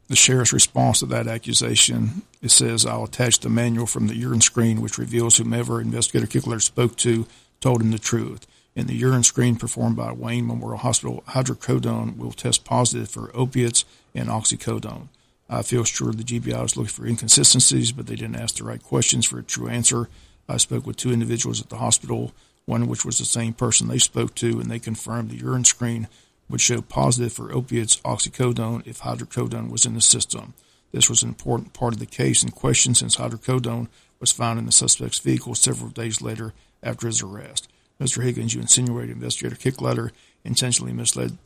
the sheriff's response to that accusation, it says, I'll attach the manual from the urine screen which reveals whomever Investigator Kicklighter spoke to told him the truth. In the urine screen performed by Wayne Memorial Hospital, hydrocodone will test positive for opiates and oxycodone. I feel sure the GBI was looking for inconsistencies, but they didn't ask the right questions for a true answer. I spoke with two individuals at the hospital, one which was the same person they spoke to, and they confirmed the urine screen would show positive for opiates, oxycodone, if hydrocodone was in the system. This was an important part of the case in question since hydrocodone was found in the suspect's vehicle several days later after his arrest. Mr. Higgins, you insinuated Investigator Kicklighter intentionally misled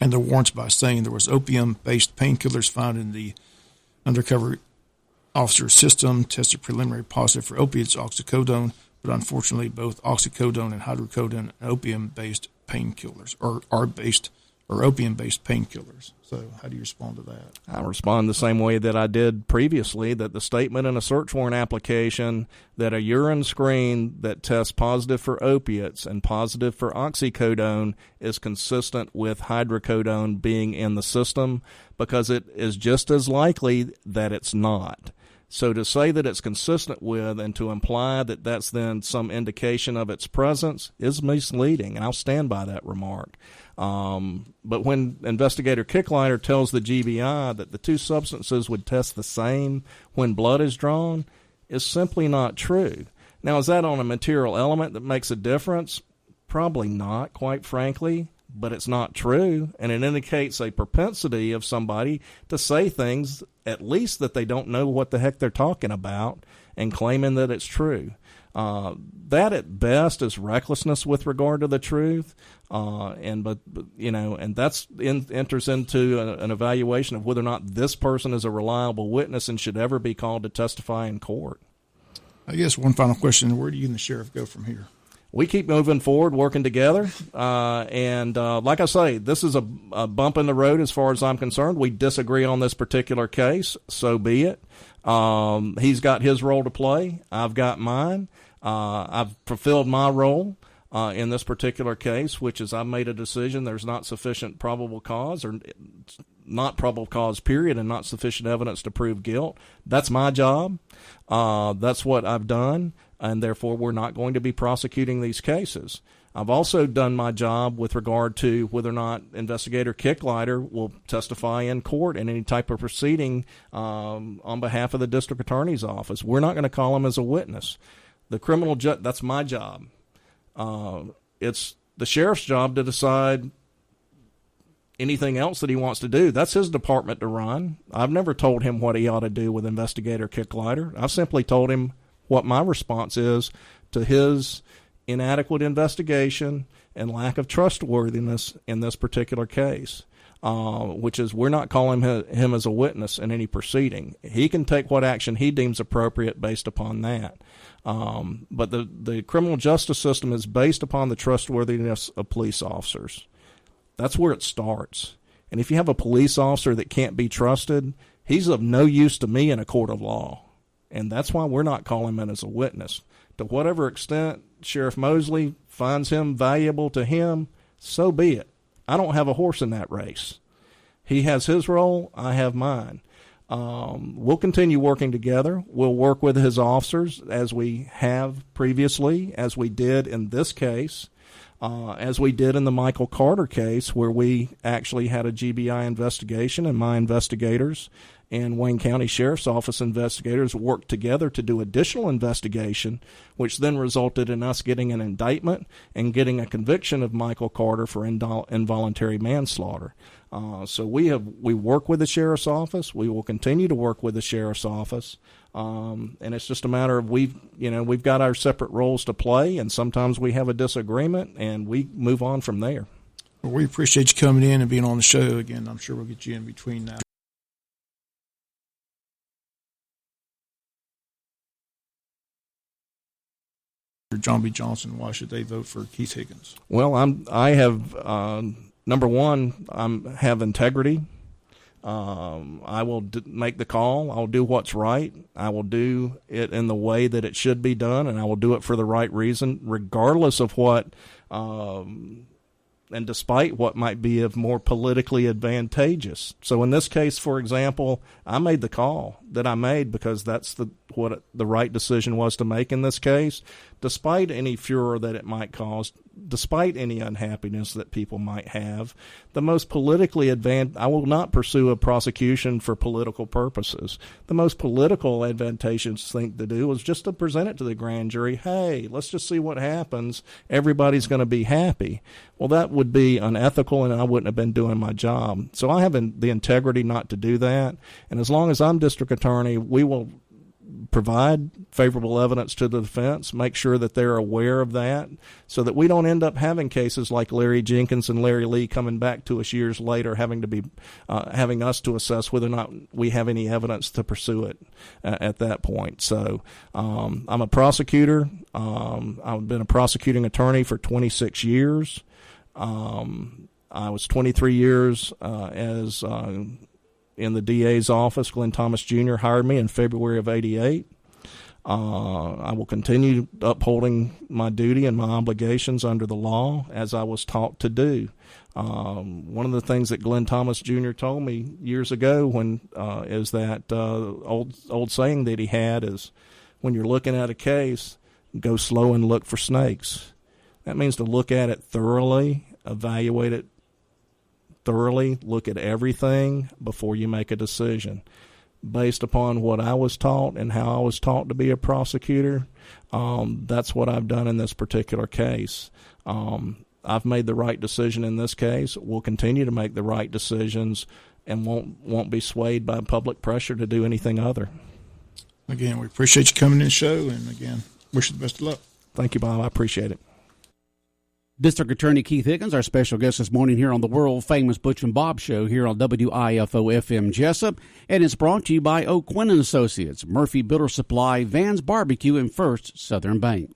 and the warrants by saying there was opium-based painkillers found in the undercover officer's system, tested preliminary positive for opiates, oxycodone, but unfortunately both oxycodone and hydrocodone are opium-based painkillers, or opium-based painkillers. So how do you respond to that? I respond the same way that I did previously, that the statement in a search warrant application that a urine screen that tests positive for opiates and positive for oxycodone is consistent with hydrocodone being in the system, because it is just as likely that it's not. So to say that it's consistent with and to imply that that's then some indication of its presence is misleading, and I'll stand by that remark. But when Investigator Kicklighter tells the GBI that the two substances would test the same when blood is drawn, is simply not true. Now, is that on a material element that makes a difference? Probably not, quite frankly. but it's not true, and it indicates a propensity of somebody to say things, at least that they don't know what the heck they're talking about, and claiming that it's true. That at best is recklessness with regard to the truth, and that's enters into an evaluation of whether or not this person is a reliable witness and should ever be called to testify in court. I guess one final question: where do you and the sheriff go from here? We keep moving forward, working together, and like I say, this is a bump in the road as far as I'm concerned. We disagree on this particular case, so be it. He's got his role to play. I've got mine. I've fulfilled my role in this particular case, which is I've made a decision there's not sufficient probable cause, or not probable cause, period, and not sufficient evidence to prove guilt. That's my job. That's what I've done, and therefore we're not going to be prosecuting these cases. I've also done my job with regard to whether or not Investigator Kicklighter will testify in court in any type of proceeding on behalf of the district attorney's office. We're not going to call him as a witness. The criminal judge, that's my job. It's the sheriff's job to decide anything else that he wants to do. That's his department to run. I've never told him what he ought to do with Investigator Kicklighter. I've simply told him what my response is to his inadequate investigation and lack of trustworthiness in this particular case, which is we're not calling him as a witness in any proceeding. He can take what action he deems appropriate based upon that. But the criminal justice system is based upon the trustworthiness of police officers. That's where it starts. And if you have a police officer that can't be trusted, he's of no use to me in a court of law. And that's why we're not calling him as a witness. To whatever extent Sheriff Mosley finds him valuable to him, so be it. I don't have a horse in that race. He has his role, I have mine. We'll continue working together. We'll work with his officers as we have previously, as we did in this case, as we did in the Michael Carter case, where we actually had a GBI investigation, and my investigators and Wayne County Sheriff's Office investigators worked together to do additional investigation, which then resulted in us getting an indictment and getting a conviction of Michael Carter for involuntary manslaughter. So we work with the Sheriff's Office. We will continue to work with the Sheriff's Office. And it's just a matter of we've got our separate roles to play, and sometimes we have a disagreement, and we move on from there. Well, we appreciate you coming in and being on the show again. I'm sure we'll get you in between now. John B. Johnson, why should they vote for Keith Higgins? Well, I have number one, I have integrity. I will make the call. I'll do what's right. I will do it in the way that it should be done, and I will do it for the right reason, regardless of what, and despite what might be of more politically advantageous. So in this case, for example, I made the call that I made because that's what the right decision was to make in this case, despite any furor that it might cause, despite any unhappiness that people might have. The most politically I will not pursue a prosecution for political purposes. The most political advantageous thing to do was just to present it to the grand jury. Hey, let's just see what happens. Everybody's going to be happy. Well, that would be unethical, and I wouldn't have been doing my job. So I have the integrity not to do that. And as long as I'm district attorney, we will provide favorable evidence to the defense, make sure that they're aware of that, so that we don't end up having cases like Larry Jenkins and Larry Lee coming back to us years later, having us to assess whether or not we have any evidence to pursue it at that point. So I'm a prosecutor. I've been a prosecuting attorney for 26 years. I was 23 years as in the DA's office. Glenn Thomas Jr. hired me in February of '88. I will continue upholding my duty and my obligations under the law as I was taught to do. One of the things that Glenn Thomas Jr. told me years ago is that old saying that he had is, when you're looking at a case, go slow and look for snakes. That means to look at it thoroughly, evaluate it thoroughly, look at everything before you make a decision. Based upon what I was taught and how I was taught to be a prosecutor, that's what I've done in this particular case. I've made the right decision in this case. We'll continue to make the right decisions and won't be swayed by public pressure to do anything other. Again, we appreciate you coming in the show, and again, wish you the best of luck. Thank you, Bob. I appreciate it. District Attorney Keith Higgins, our special guest this morning here on the world-famous Butch and Bob Show here on WIFO-FM Jesup, and it's brought to you by O'Quinn & Associates, Murphy Builder Supply, Vans Barbecue, and First Southern Bank.